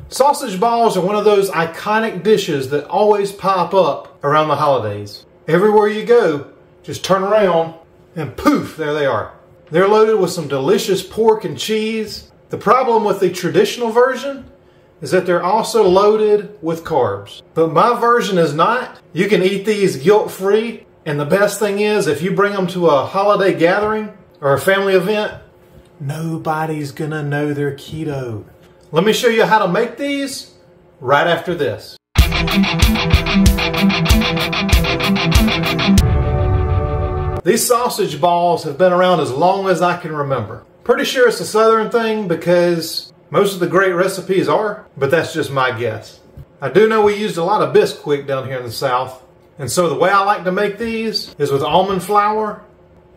Sausage balls are one of those iconic dishes that always pop up around the holidays. Everywhere you go, just turn around and poof, there they are. They're loaded with some delicious pork and cheese. The problem with the traditional version is that they're also loaded with carbs. But my version is not. You can eat these guilt-free, and the best thing is if you bring them to a holiday gathering or a family event, nobody's gonna know they're keto. Let me show you how to make these right after this. These sausage balls have been around as long as I can remember. Pretty sure it's a southern thing because most of the great recipes are, but that's just my guess. I do know we used a lot of Bisquick down here in the South, and so the way I like to make these is with almond flour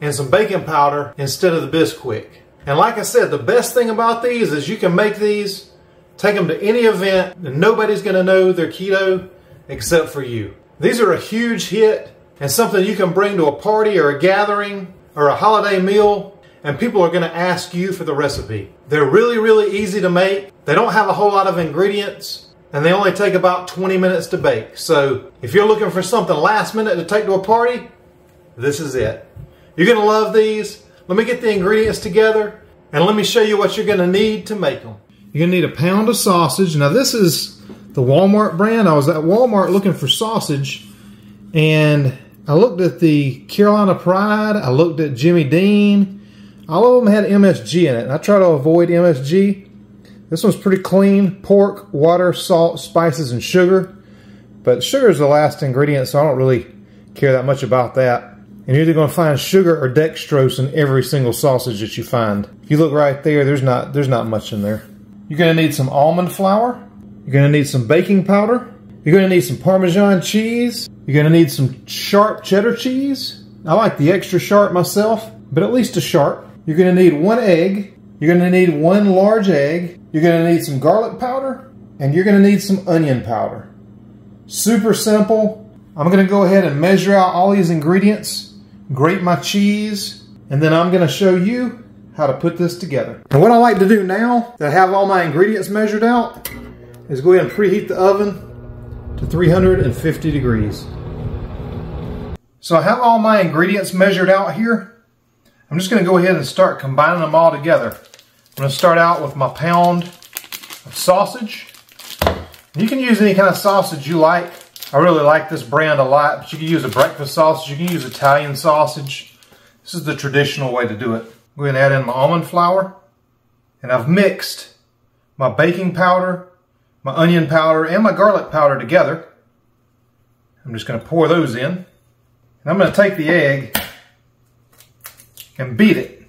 and some baking powder instead of the Bisquick. And like I said, the best thing about these is you can make these, take them to any event, and nobody's gonna know they're keto except for you. These are a huge hit and something you can bring to a party or a gathering or a holiday meal, and people are gonna ask you for the recipe. They're really, really easy to make. They don't have a whole lot of ingredients, and they only take about 20 minutes to bake. So if you're looking for something last minute to take to a party, this is it. You're gonna love these. Let me get the ingredients together, and let me show you what you're gonna need to make them. You're gonna need a pound of sausage. Now this is the Walmart brand. I was at Walmart looking for sausage, and I looked at the Carolina Pride, I looked at Jimmy Dean. All of them had MSG in it, and I try to avoid MSG. This one's pretty clean. Pork, water, salt, spices, and sugar. But sugar is the last ingredient, so I don't really care that much about that. And you're either going to find sugar or dextrose in every single sausage that you find. If you look right there, there's not much in there. You're going to need some almond flour. You're going to need some baking powder. You're going to need some Parmesan cheese. You're going to need some sharp cheddar cheese. I like the extra sharp myself, but at least a sharp. You're going to need 1 egg. You're going to need 1 large egg. You're going to need some garlic powder, and you're going to need some onion powder. Super simple. I'm going to go ahead and measure out all these ingredients, grate my cheese, and then I'm going to show you how to put this together. And what I like to do now that I have all my ingredients measured out is go ahead and preheat the oven to 350 degrees. So I have all my ingredients measured out here. I'm just going to go ahead and start combining them all together. I'm going to start out with my pound of sausage. You can use any kind of sausage you like. I really like this brand a lot, but you can use a breakfast sausage, you can use Italian sausage. This is the traditional way to do it. I'm going to add in my almond flour, and I've mixed my baking powder, my onion powder, and my garlic powder together. I'm just going to pour those in. And I'm going to take the egg and beat it,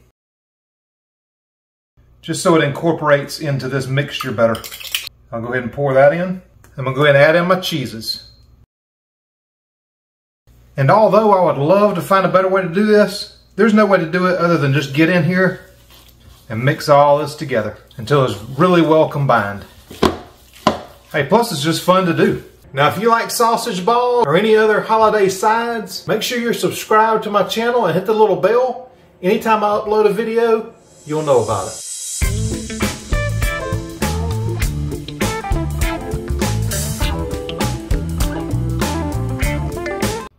just so it incorporates into this mixture better. I'll go ahead and pour that in. I'm going to go ahead and add in my cheeses. And although I would love to find a better way to do this, there's no way to do it other than just get in here and mix all this together until it's really well combined. Hey, plus it's just fun to do. Now, if you like sausage balls or any other holiday sides, make sure you're subscribed to my channel and hit the little bell. Anytime I upload a video, you'll know about it.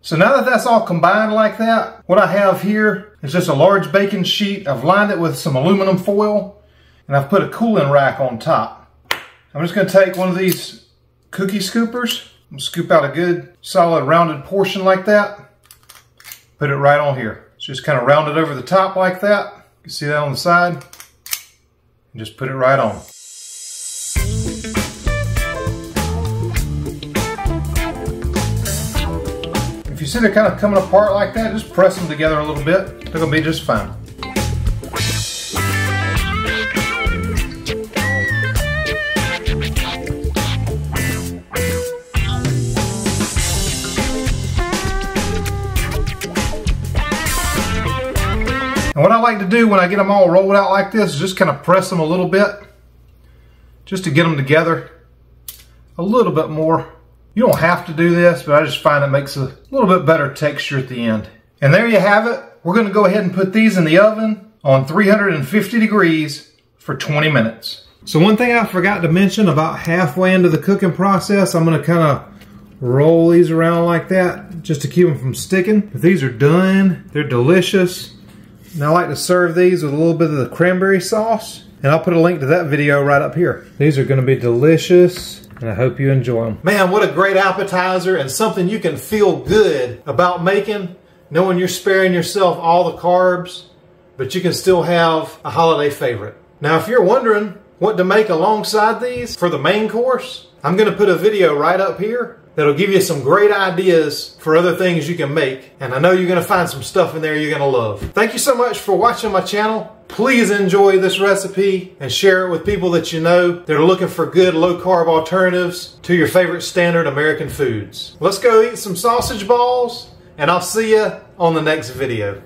So now that that's all combined like that, what I have here is just a large baking sheet. I've lined it with some aluminum foil, and I've put a cooling rack on top. I'm just going to take one of these cookie scoopers and scoop out a good solid rounded portion like that. Put it right on here. It's just kind of rounded over the top like that. You can see that on the side. And just put it right on. If you see they're kind of coming apart like that, just press them together a little bit. They're going to be just fine. And what I like to do when I get them all rolled out like this is just kind of press them a little bit, just to get them together a little bit more. You don't have to do this, but I just find it makes a little bit better texture at the end. And there you have it. We're going to go ahead and put these in the oven on 350 degrees for 20 minutes. So one thing I forgot to mention, about halfway into the cooking process, I'm going to kind of roll these around like that just to keep them from sticking. But these are done. They're delicious. And I like to serve these with a little bit of the cranberry sauce. And I'll put a link to that video right up here. These are going to be delicious, and I hope you enjoy them. Man, what a great appetizer, and something you can feel good about making, knowing you're sparing yourself all the carbs, but you can still have a holiday favorite. Now, if you're wondering what to make alongside these for the main course, I'm going to put a video right up here that'll give you some great ideas for other things you can make. And I know you're going to find some stuff in there you're going to love. Thank you so much for watching my channel. Please enjoy this recipe and share it with people that you know that are looking for good low-carb alternatives to your favorite standard American foods. Let's go eat some sausage balls, and I'll see you on the next video.